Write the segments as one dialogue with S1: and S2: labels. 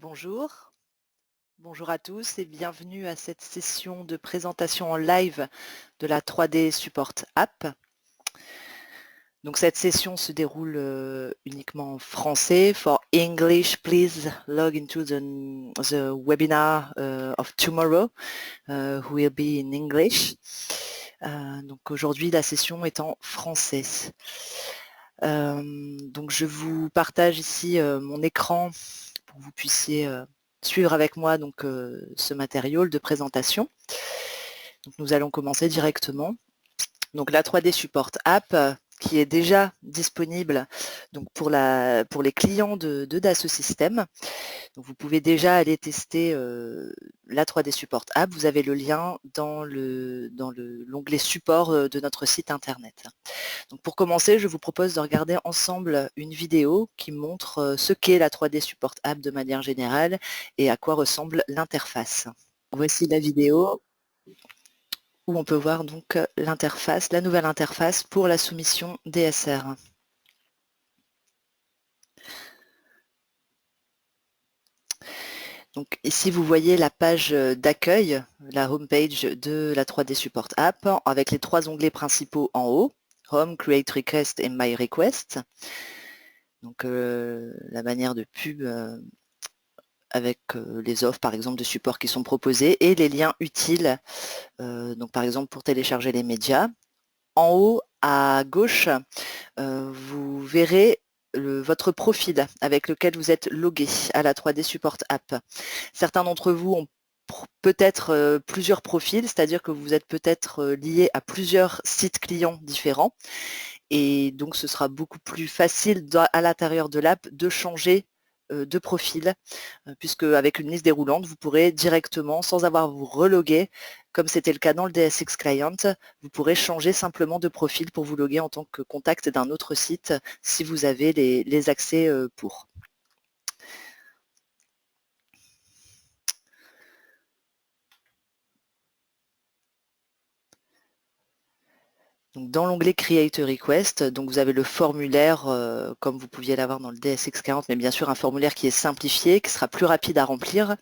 S1: Bonjour, bonjour à tous et bienvenue à cette session de présentation en live de la 3D Support App. Donc cette session se déroule uniquement en français. For English, please log into the webinar of tomorrow, will be in English. Donc aujourd'hui la session est en français. Donc je vous partage ici mon écran pour que vous puissiez suivre avec moi donc ce matériel de présentation. Donc nous allons commencer directement. Donc la 3D Support App qui est déjà disponible donc pour les clients de Dassault Systèmes. Donc vous pouvez déjà aller tester la 3D Support App. Vous avez le lien dans l'onglet support de notre site internet. Donc pour commencer, je vous propose de regarder ensemble une vidéo qui montre ce qu'est la 3D Support App de manière générale et à quoi ressemble l'interface. Voici la vidéo où on peut voir donc l'interface, la nouvelle interface pour la soumission DSR. Donc ici vous voyez la page d'accueil, la homepage de la 3D Support App avec les trois onglets principaux en haut, Home, Create Request et My Request. Donc la manière de pub avec les offres par exemple de support qui sont proposées et les liens utiles, donc par exemple pour télécharger les médias. En haut à gauche, vous verrez votre profil avec lequel vous êtes logué à la 3D Support App. Certains d'entre vous ont peut-être plusieurs profils, c'est-à-dire que vous êtes peut-être lié à plusieurs sites clients différents et donc ce sera beaucoup plus facile à l'intérieur de l'app de changer de profil, puisque avec une liste déroulante, vous pourrez directement, sans avoir à vous reloguer, comme c'était le cas dans le DSX Client, vous pourrez changer simplement de profil pour vous loguer en tant que contact d'un autre site si vous avez les accès pour. Donc, dans l'onglet Create a Request, donc vous avez le formulaire comme vous pouviez l'avoir dans le DSX40, mais bien sûr un formulaire qui est simplifié, qui sera plus rapide à remplir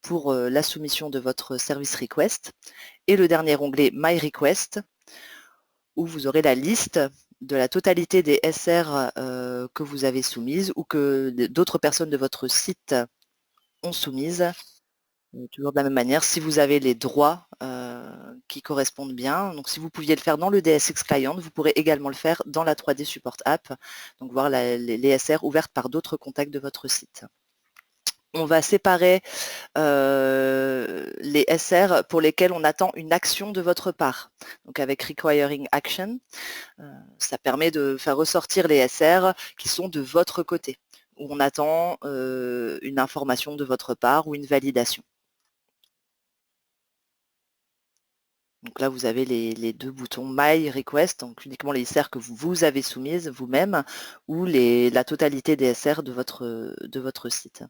S1: pour la soumission de votre service request. Et le dernier onglet My Request, où vous aurez la liste de la totalité des SR que vous avez soumises ou que d'autres personnes de votre site ont soumises. Toujours de la même manière, si vous avez les droits qui correspondent bien, donc si vous pouviez le faire dans le DSX Client, vous pourrez également le faire dans la 3D Support App, donc voir les SR ouvertes par d'autres contacts de votre site. On va séparer les SR pour lesquels on attend une action de votre part. Donc avec Requiring Action, ça permet de faire ressortir les SR qui sont de votre côté, où on attend une information de votre part ou une validation. Donc là, vous avez les deux boutons My Request, donc uniquement les SR que vous avez soumises vous-même, ou la totalité des SR de votre site.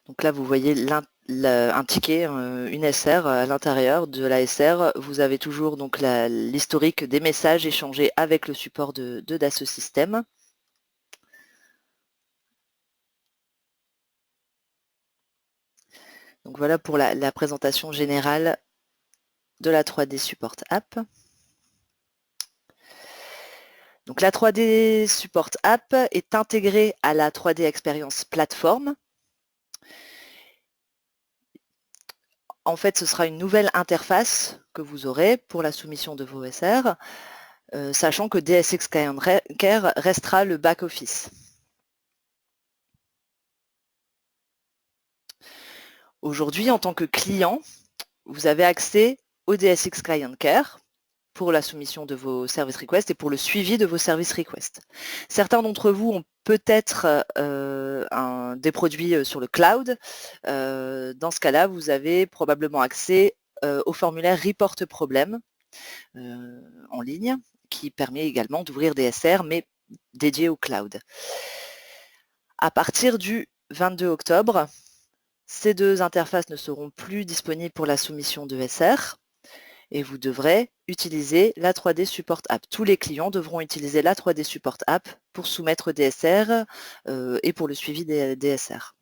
S1: Donc là, vous voyez un ticket, une SR à l'intérieur de la SR. Vous avez toujours donc l'historique des messages échangés avec le support de Dassault Systèmes. Donc voilà pour la présentation générale de la 3D Support App. Donc la 3D Support App est intégrée à la 3D Experience Platform. En fait, ce sera une nouvelle interface que vous aurez pour la soumission de vos SR, sachant que DSX Client Care restera le back-office. Aujourd'hui, en tant que client, vous avez accès au DSX Client Care pour la soumission de vos service requests et pour le suivi de vos service requests. Certains d'entre vous ont peut-être des produits sur le cloud. Dans ce cas-là, vous avez probablement accès au formulaire Report Problem en ligne, qui permet également d'ouvrir des SR, mais dédiés au cloud. À partir du 22 octobre, ces deux interfaces ne seront plus disponibles pour la soumission de SR et vous devrez utiliser la 3D Support App. Tous les clients devront utiliser la 3D Support App pour soumettre des SR et pour le suivi des SR.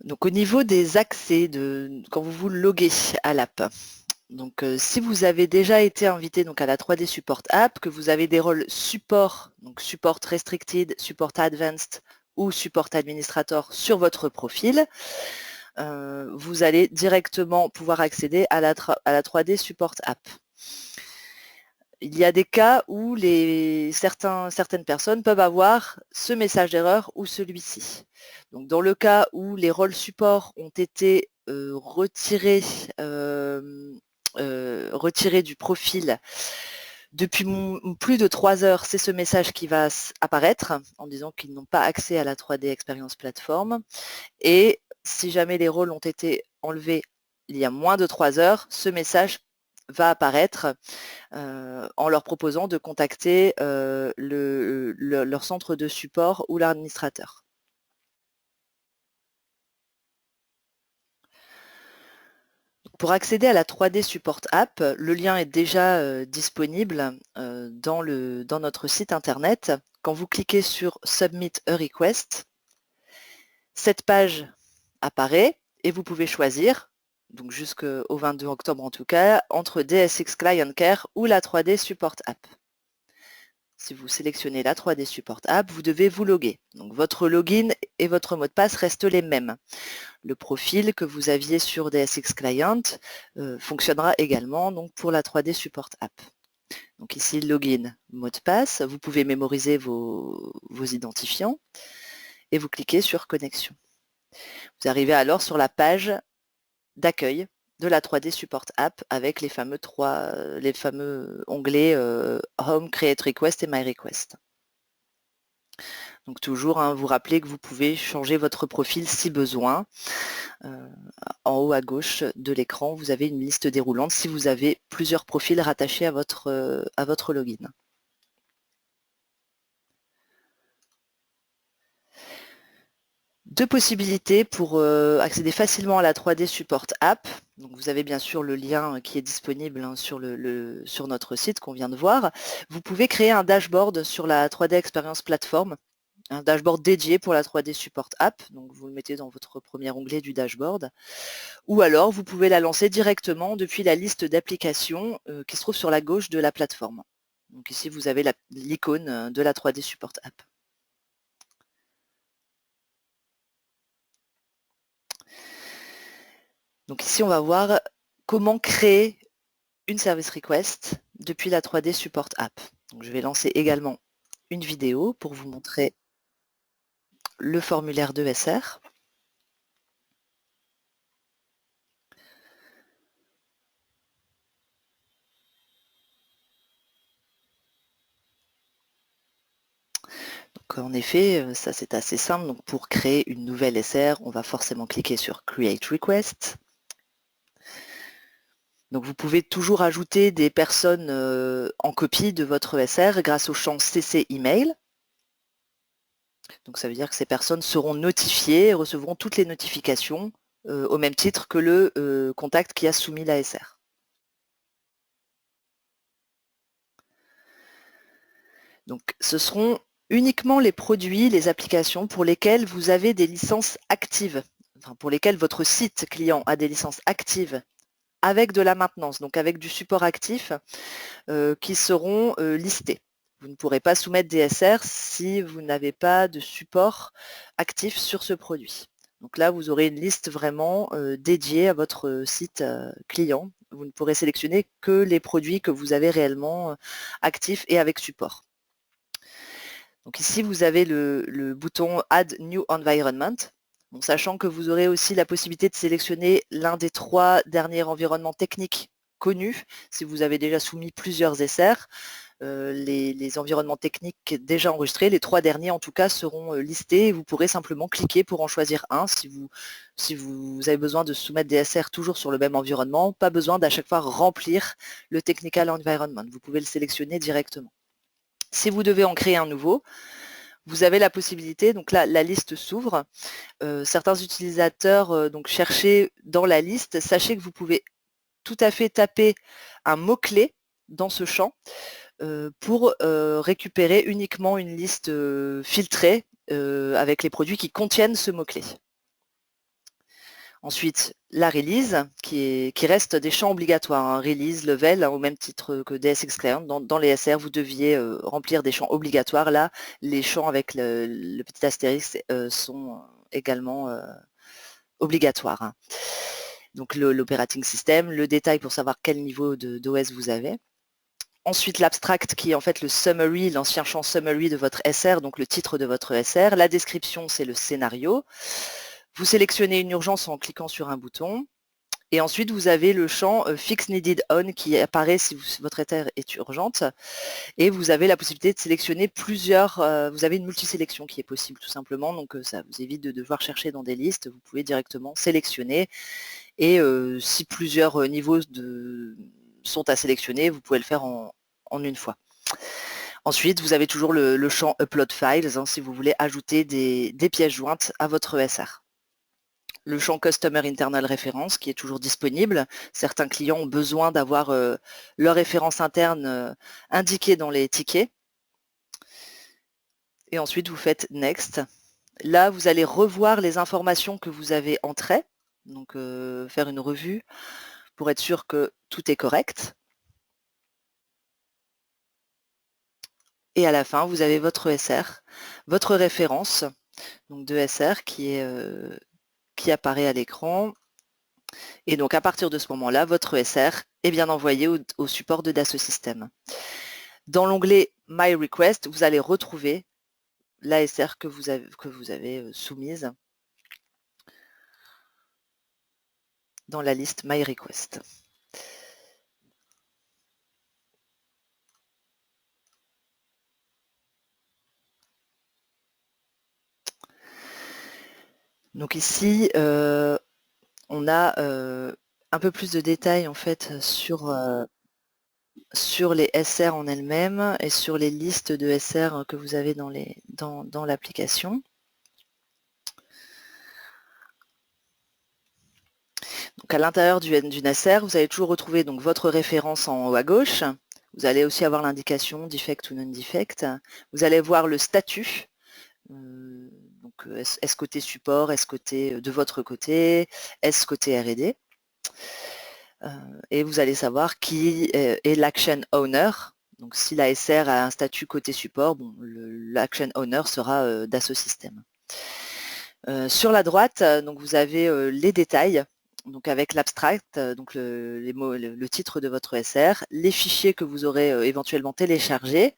S1: Donc au niveau des accès, quand vous vous loguez à l'app, donc si vous avez déjà été invité donc, à la 3D Support App, que vous avez des rôles support, donc Support Restricted, Support Advanced ou Support Administrator sur votre profil, vous allez directement pouvoir accéder à la 3D Support App. Il y a des cas où certaines personnes peuvent avoir ce message d'erreur ou celui-ci. Donc, dans le cas où les rôles support ont été retirés du profil depuis plus de 3 heures, c'est ce message qui va apparaître en disant qu'ils n'ont pas accès à la 3D Experience Platform. Et si jamais les rôles ont été enlevés il y a moins de 3 heures, ce message va apparaître en leur proposant de contacter leur centre de support ou l'administrateur. Pour accéder à la 3D Support App, le lien est déjà disponible dans notre site internet. Quand vous cliquez sur Submit a Request, cette page apparaît et vous pouvez choisir, donc jusqu'au 22 octobre en tout cas, entre DSX Client Care ou la 3D Support App. Si vous sélectionnez la 3D Support App, vous devez vous loguer. Donc votre login et votre mot de passe restent les mêmes. Le profil que vous aviez sur DSX Client fonctionnera également donc, pour la 3D Support App. Donc ici, login, mot de passe, vous pouvez mémoriser vos identifiants et vous cliquez sur connexion. Vous arrivez alors sur la page d'accueil de la 3D Support App avec les fameux onglets Home, Create Request et My Request. Donc toujours, vous rappelez que vous pouvez changer votre profil si besoin. En haut à gauche de l'écran, vous avez une liste déroulante si vous avez plusieurs profils rattachés à votre login. Deux possibilités pour accéder facilement à la 3D Support App. Donc vous avez bien sûr le lien qui est disponible sur notre site qu'on vient de voir. Vous pouvez créer un dashboard sur la 3D Experience Platform, un dashboard dédié pour la 3D Support App. Donc vous le mettez dans votre premier onglet du dashboard. Ou alors vous pouvez la lancer directement depuis la liste d'applications qui se trouve sur la gauche de la plateforme. Donc ici vous avez l'icône de la 3D Support App. Donc ici, on va voir comment créer une service request depuis la 3D Support App. Donc, je vais lancer également une vidéo pour vous montrer le formulaire de SR. Donc, en effet, ça c'est assez simple. Donc, pour créer une nouvelle SR, on va forcément cliquer sur Create Request. Donc vous pouvez toujours ajouter des personnes en copie de votre SR grâce au champ CC Email. Donc ça veut dire que ces personnes seront notifiées et recevront toutes les notifications au même titre que le contact qui a soumis la SR. Donc ce seront uniquement les produits, les applications pour lesquelles vous avez des licences actives, enfin pour lesquelles votre site client a des licences actives avec de la maintenance, donc avec du support actif qui seront listés. Vous ne pourrez pas soumettre des SR si vous n'avez pas de support actif sur ce produit. Donc là, vous aurez une liste vraiment dédiée à votre site client. Vous ne pourrez sélectionner que les produits que vous avez réellement actifs et avec support. Donc ici, vous avez le bouton Add New Environment. Bon, sachant que vous aurez aussi la possibilité de sélectionner l'un des 3 derniers environnements techniques connus. Si vous avez déjà soumis plusieurs SR, les environnements techniques déjà enregistrés, les 3 derniers en tout cas, seront listés et vous pourrez simplement cliquer pour en choisir un. Si vous avez besoin de soumettre des SR toujours sur le même environnement, pas besoin d'à chaque fois remplir le Technical Environment. Vous pouvez le sélectionner directement. Si vous devez en créer un nouveau, vous avez la possibilité, donc là, la liste s'ouvre. Certains utilisateurs, donc cherchez dans la liste, sachez que vous pouvez tout à fait taper un mot-clé dans ce champ pour récupérer uniquement une liste filtrée avec les produits qui contiennent ce mot-clé. Ensuite, la release, qui reste des champs obligatoires, hein, release, level, hein, au même titre que DSX Client. Dans les SR, vous deviez remplir des champs obligatoires. Là, les champs avec le petit astérisque sont également obligatoires. Hein. Donc l'operating system, le détail pour savoir quel niveau d'OS vous avez. Ensuite, l'abstract qui est en fait le summary, l'ancien champ summary de votre SR, donc le titre de votre SR. La description, c'est le scénario. Vous sélectionnez une urgence en cliquant sur un bouton. Et ensuite, vous avez le champ Fix Needed On qui apparaît si votre SR est urgente. Et vous avez la possibilité de sélectionner plusieurs, vous avez une multisélection qui est possible tout simplement. Donc ça vous évite de devoir chercher dans des listes. Vous pouvez directement sélectionner. Et si plusieurs niveaux sont à sélectionner, vous pouvez le faire en une fois. Ensuite, vous avez toujours le champ Upload Files hein, si vous voulez ajouter des pièces jointes à votre SR. Le champ Customer Internal Reference qui est toujours disponible. Certains clients ont besoin d'avoir leur référence interne indiquée dans les tickets. Et ensuite, vous faites Next. Là, vous allez revoir les informations que vous avez entrées. Donc, faire une revue pour être sûr que tout est correct. Et à la fin, vous avez votre SR, votre référence donc de SR qui apparaît à l'écran. Et donc, à partir de ce moment-là, votre SR est bien envoyé au support de Dassault Systèmes. Dans l'onglet My Request, vous allez retrouver la SR que vous avez soumise dans la liste My Request. Donc ici, on a un peu plus de détails en fait sur les SR en elles-mêmes et sur les listes de SR que vous avez dans l'application. Donc à l'intérieur d'une SR, vous allez toujours retrouver donc votre référence en haut à gauche. Vous allez aussi avoir l'indication defect ou non defect. Vous allez voir le statut. Donc est-ce côté support, est-ce côté de votre côté, est-ce côté R&D. Et vous allez savoir qui est l'action owner. Donc si la SR a un statut côté support, bon, l'action owner sera Dassault Systèmes. Sur la droite, donc vous avez les détails, donc avec l'abstract, donc le titre de votre SR, les fichiers que vous aurez éventuellement téléchargés,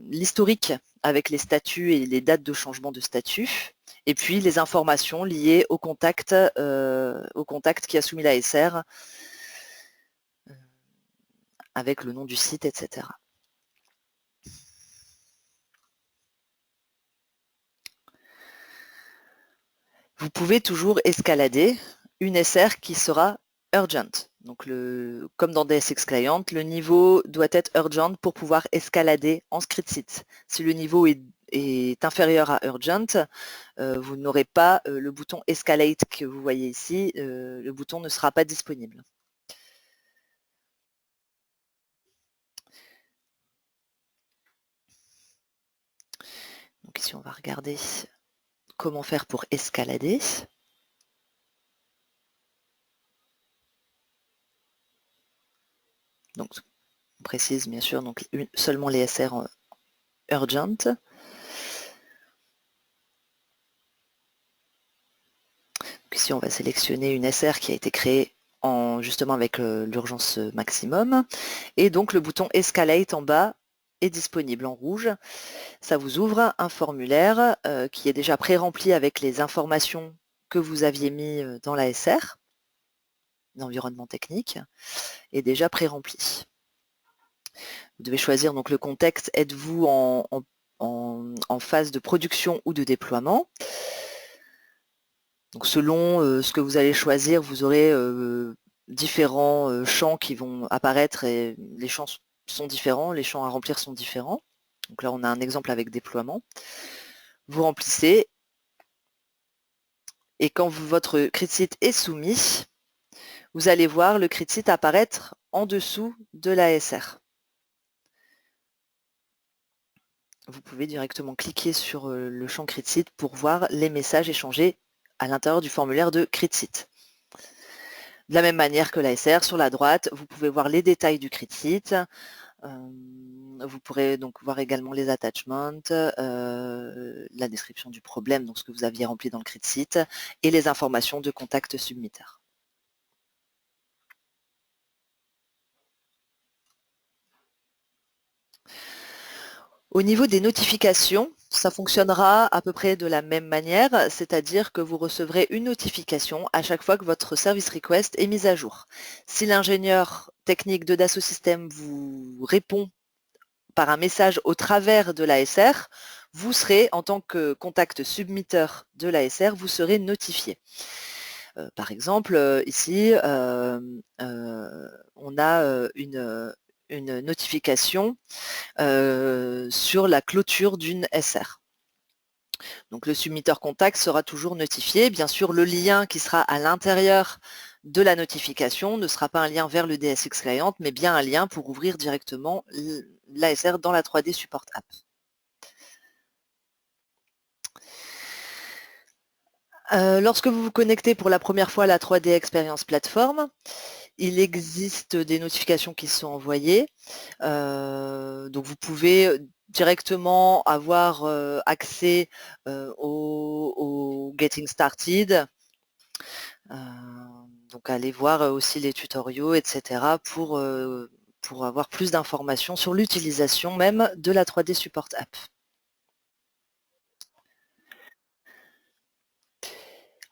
S1: l'historique avec les statuts et les dates de changement de statut, et puis les informations liées au contact qui a soumis la SR avec le nom du site, etc. Vous pouvez toujours escalader une SR qui sera urgent. Donc comme dans DSX Client, le niveau doit être urgent pour pouvoir escalader en script site. Si le niveau est inférieur à urgent, vous n'aurez pas le bouton escalate que vous voyez ici, le bouton ne sera pas disponible. Donc ici on va regarder comment faire pour escalader. Donc on précise bien sûr donc seulement les SR urgent. Ici, on va sélectionner une SR qui a été créée justement avec l'urgence maximum. Et donc, le bouton Escalate en bas est disponible en rouge. Ça vous ouvre un formulaire qui est déjà pré-rempli avec les informations que vous aviez mis dans la SR. L'environnement technique est déjà pré-rempli. Vous devez choisir donc le contexte. Êtes-vous en phase de production ou de déploiement? Donc selon ce que vous allez choisir, vous aurez différents champs qui vont apparaître et les champs sont différents, les champs à remplir sont différents. Donc là, on a un exemple avec déploiement. Vous remplissez et quand votre CritSit est soumis, vous allez voir le CritSit apparaître en dessous de l'ASR. Vous pouvez directement cliquer sur le champ CritSit pour voir les messages échangés à l'intérieur du formulaire de CritSit. De la même manière que l'ASR, sur la droite, vous pouvez voir les détails du CritSit. Vous pourrez donc voir également les attachments, la description du problème, donc ce que vous aviez rempli dans le CritSit, et les informations de contact submitter. Au niveau des notifications, ça fonctionnera à peu près de la même manière, c'est-à-dire que vous recevrez une notification à chaque fois que votre service request est mis à jour. Si l'ingénieur technique de Dassault Systèmes vous répond par un message au travers de l'ASR, vous serez, en tant que contact submitter de l'ASR, vous serez notifié. Par exemple, ici, on a une notification sur la clôture d'une SR. Donc le submitter contact sera toujours notifié. Bien sûr, le lien qui sera à l'intérieur de la notification ne sera pas un lien vers le DSX Client, mais bien un lien pour ouvrir directement l'ASR dans la 3D Support App. Lorsque vous vous connectez pour la première fois à la 3D Experience Platform, il existe des notifications qui sont envoyées. Donc vous pouvez directement avoir accès au Getting Started. Donc allez voir aussi les tutoriaux, etc. pour avoir plus d'informations sur l'utilisation même de la 3D Support App.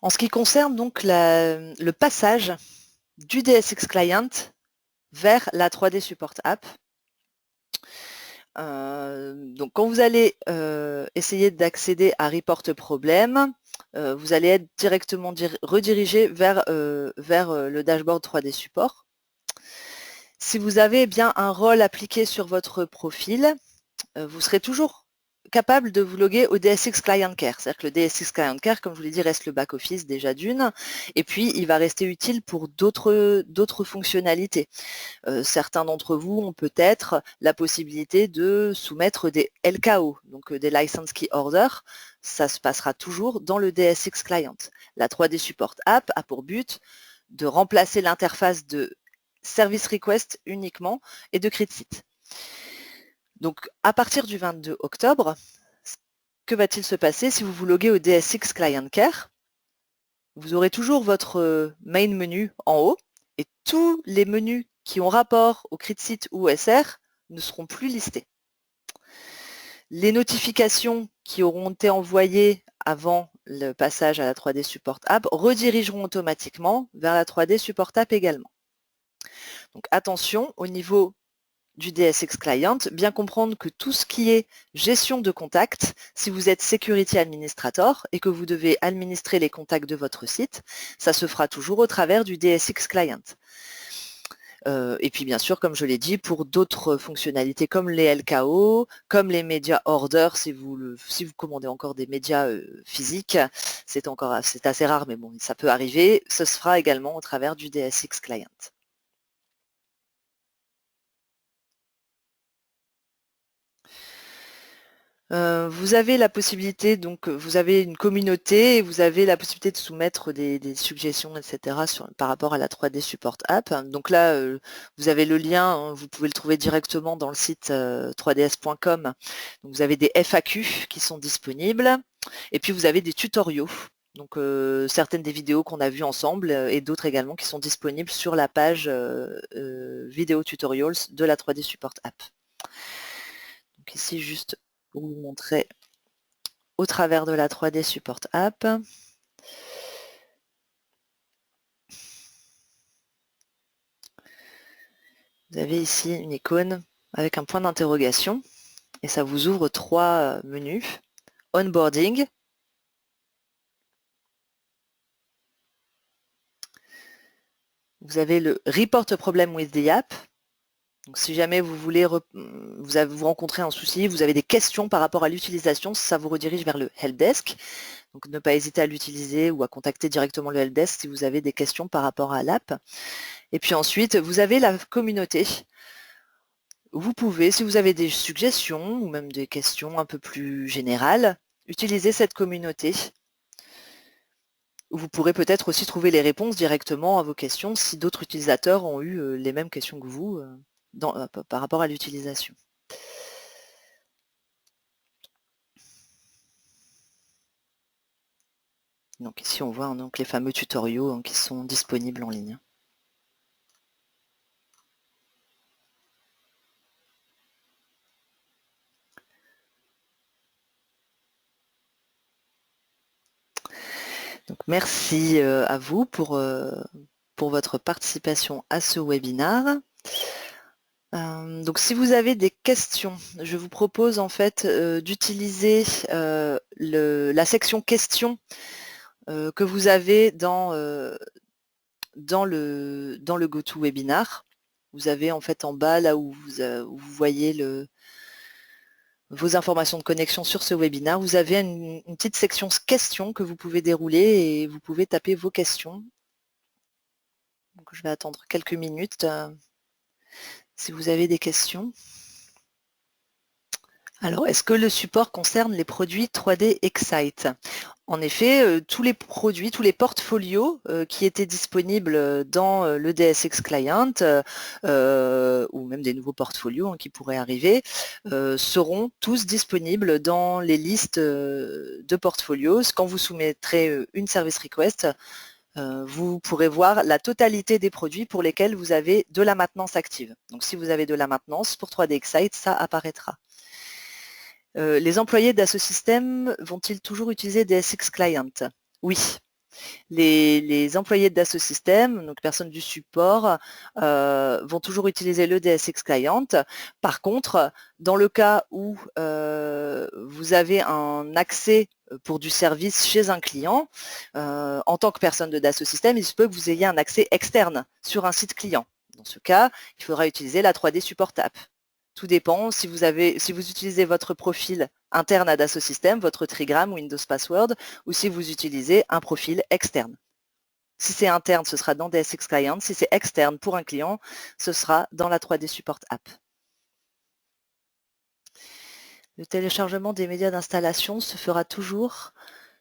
S1: En ce qui concerne donc le passage du DSX Client vers la 3D Support App, donc quand vous allez essayer d'accéder à Report Problem, vous allez être directement redirigé vers le dashboard 3D Support. Si vous avez bien un rôle appliqué sur votre profil, vous serez toujours capable de vous loguer au DSX Client Care. C'est-à-dire que le DSX Client Care, comme je vous l'ai dit, reste le back-office déjà d'une, et puis il va rester utile pour d'autres fonctionnalités. Certains d'entre vous ont peut-être la possibilité de soumettre des LKO, donc des License Key Order. Ça se passera toujours dans le DSX Client. La 3D Support App a pour but de remplacer l'interface de Service Request uniquement et de CritSit. Donc, à partir du 22 octobre, que va-t-il se passer si vous vous loguez au DSX Client Care? Vous aurez toujours votre main menu en haut et tous les menus qui ont rapport au CritSit ou SR ne seront plus listés. Les notifications qui auront été envoyées avant le passage à la 3D Support App redirigeront automatiquement vers la 3D Support App également. Donc attention, au niveau du DSX Client, bien comprendre que tout ce qui est gestion de contacts, si vous êtes Security Administrator et que vous devez administrer les contacts de votre site, ça se fera toujours au travers du DSX Client. Et puis bien sûr, comme je l'ai dit, pour d'autres fonctionnalités comme les LKO, comme les Media Order, si vous commandez encore des médias physiques, c'est assez rare, mais bon, ça peut arriver, ce se fera également au travers du DSX Client. Vous avez la possibilité, donc vous avez une communauté et vous avez la possibilité de soumettre des suggestions, etc. par rapport à la 3D Support App. Donc là, vous avez le lien, hein, vous pouvez le trouver directement dans le site 3ds.com. Donc vous avez des FAQ qui sont disponibles et puis vous avez des tutoriaux. Donc certaines des vidéos qu'on a vues ensemble et d'autres également qui sont disponibles sur la page vidéo tutorials de la 3D Support App. Donc ici juste pour vous montrer au travers de la 3D Support App. Vous avez ici une icône avec un point d'interrogation et ça vous ouvre 3 menus. Onboarding, vous avez le Report a Problem with the App Donc, si jamais vous voulez vous rencontrez un souci, vous avez des questions par rapport à l'utilisation, ça vous redirige vers le helpdesk. Donc ne pas hésiter à l'utiliser ou à contacter directement le helpdesk si vous avez des questions par rapport à l'app. Et puis ensuite, vous avez la communauté. Vous pouvez, si vous avez des suggestions ou même des questions un peu plus générales, utiliser cette communauté. Vous pourrez peut-être aussi trouver les réponses directement à vos questions si d'autres utilisateurs ont eu les mêmes questions que vous par rapport à l'utilisation. Donc ici, on voit donc les fameux tutoriaux qui sont disponibles en ligne. Donc, merci à vous pour votre participation à ce webinaire. Donc si vous avez des questions, je vous propose en fait d'utiliser la section questions que vous avez dans le GoToWebinar. Vous avez en fait en bas là où vous voyez vos informations de connexion sur ce webinaire, vous avez une petite section questions que vous pouvez dérouler et vous pouvez taper vos questions. Donc, je vais attendre quelques minutes si vous avez des questions. Alors, est-ce que le support concerne les produits 3D Excite? En effet, tous les produits, tous les portfolios qui étaient disponibles dans le DSX Client ou même des nouveaux portfolios qui pourraient arriver seront tous disponibles dans les listes de portfolios. Quand vous soumettrez une service request, vous pourrez voir la totalité des produits pour lesquels vous avez de la maintenance active. Donc si vous avez de la maintenance, pour 3D Excite, ça apparaîtra. Les employés d'Asso Systèmes vont-ils toujours utiliser DSX Client? Oui. Les employés d'Asso Systèmes, donc personnes du support, vont toujours utiliser le DSX Client. Par contre, dans le cas où vous avez un accès pour du service chez un client, en tant que personne de Dassault Systèmes, il se peut que vous ayez un accès externe sur un site client. Dans ce cas, il faudra utiliser la 3D Support App. Tout dépend si vous utilisez votre profil interne à Dassault Systèmes, votre Trigram Windows Password, ou si vous utilisez un profil externe. Si c'est interne, ce sera dans DSX Client. Si c'est externe pour un client, ce sera dans la 3D Support App. Le téléchargement des médias d'installation se fera toujours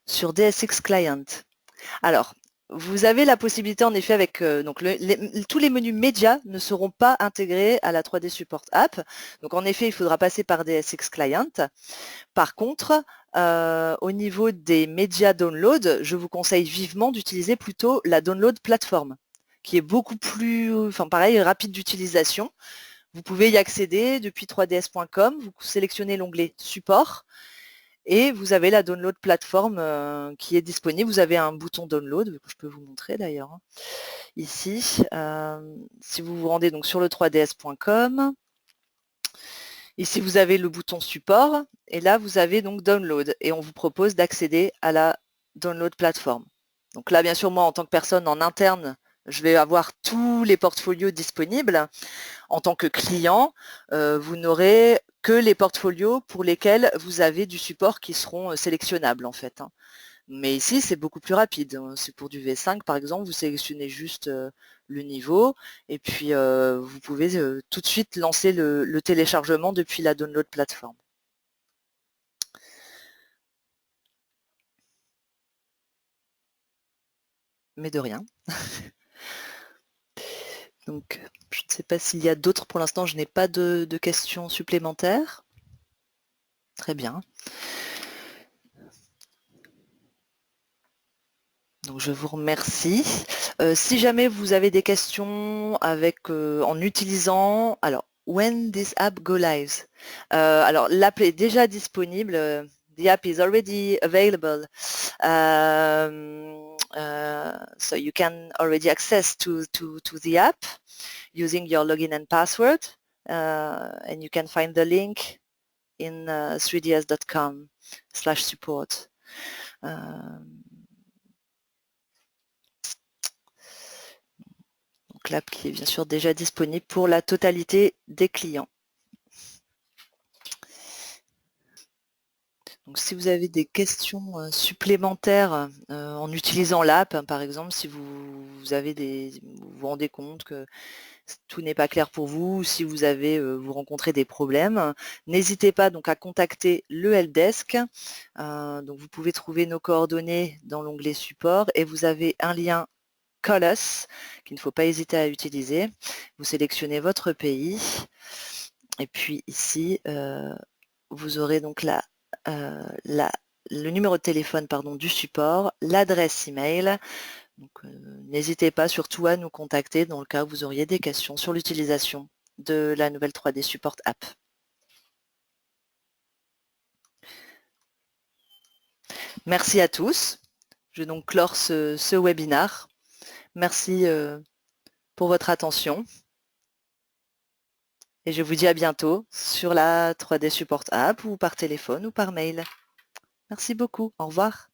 S1: sur DSX Client. Alors, vous avez la possibilité en effet avec donc tous les menus médias ne seront pas intégrés à la 3D Support App. Donc en effet, il faudra passer par DSX Client. Par contre, au niveau des médias download, je vous conseille vivement d'utiliser plutôt la download plateforme, qui est beaucoup plus, pareil, rapide d'utilisation. Vous pouvez y accéder depuis 3ds.com, vous sélectionnez l'onglet support et vous avez la download plateforme qui est disponible. Vous avez un bouton download, que je peux vous montrer d'ailleurs, ici. Si vous vous rendez donc sur le 3ds.com, ici vous avez le bouton support et là vous avez donc download et on vous propose d'accéder à la download plateforme. Donc là bien sûr moi en tant que personne en interne, je vais avoir tous les portfolios disponibles. En tant que client, vous n'aurez que les portfolios pour lesquels vous avez du support qui seront sélectionnables en fait. Mais ici, c'est beaucoup plus rapide. C'est pour du V5 par exemple, vous sélectionnez juste le niveau et puis vous pouvez tout de suite lancer le téléchargement depuis la download plateforme. Mais de rien. Donc, je ne sais pas s'il y a d'autres. Pour l'instant, je n'ai pas de questions supplémentaires. Très bien. Donc, je vous remercie. Si jamais vous avez des questions en utilisant, alors, when this app go live. Alors, l'app est déjà disponible. The app is already available. So you can already access to the app using your login and password. And you can find the link in 3ds.com/support. Donc Donc l'app qui est bien sûr déjà disponible pour la totalité des clients. Donc si vous avez des questions supplémentaires en utilisant l'app, hein, par exemple, si vous vous rendez compte que tout n'est pas clair pour vous, si vous rencontrez des problèmes, n'hésitez pas donc à contacter le helpdesk. Donc vous pouvez trouver nos coordonnées dans l'onglet support et vous avez un lien Call Us qu'il ne faut pas hésiter à utiliser. Vous sélectionnez votre pays et puis ici vous aurez donc le numéro de téléphone du support, l'adresse email. Donc n'hésitez pas surtout à nous contacter dans le cas où vous auriez des questions sur l'utilisation de la nouvelle 3D Support App. Merci à tous. Je vais donc clore ce webinaire. Merci pour votre attention. Et je vous dis à bientôt sur la 3D Support App ou par téléphone ou par mail. Merci beaucoup. Au revoir.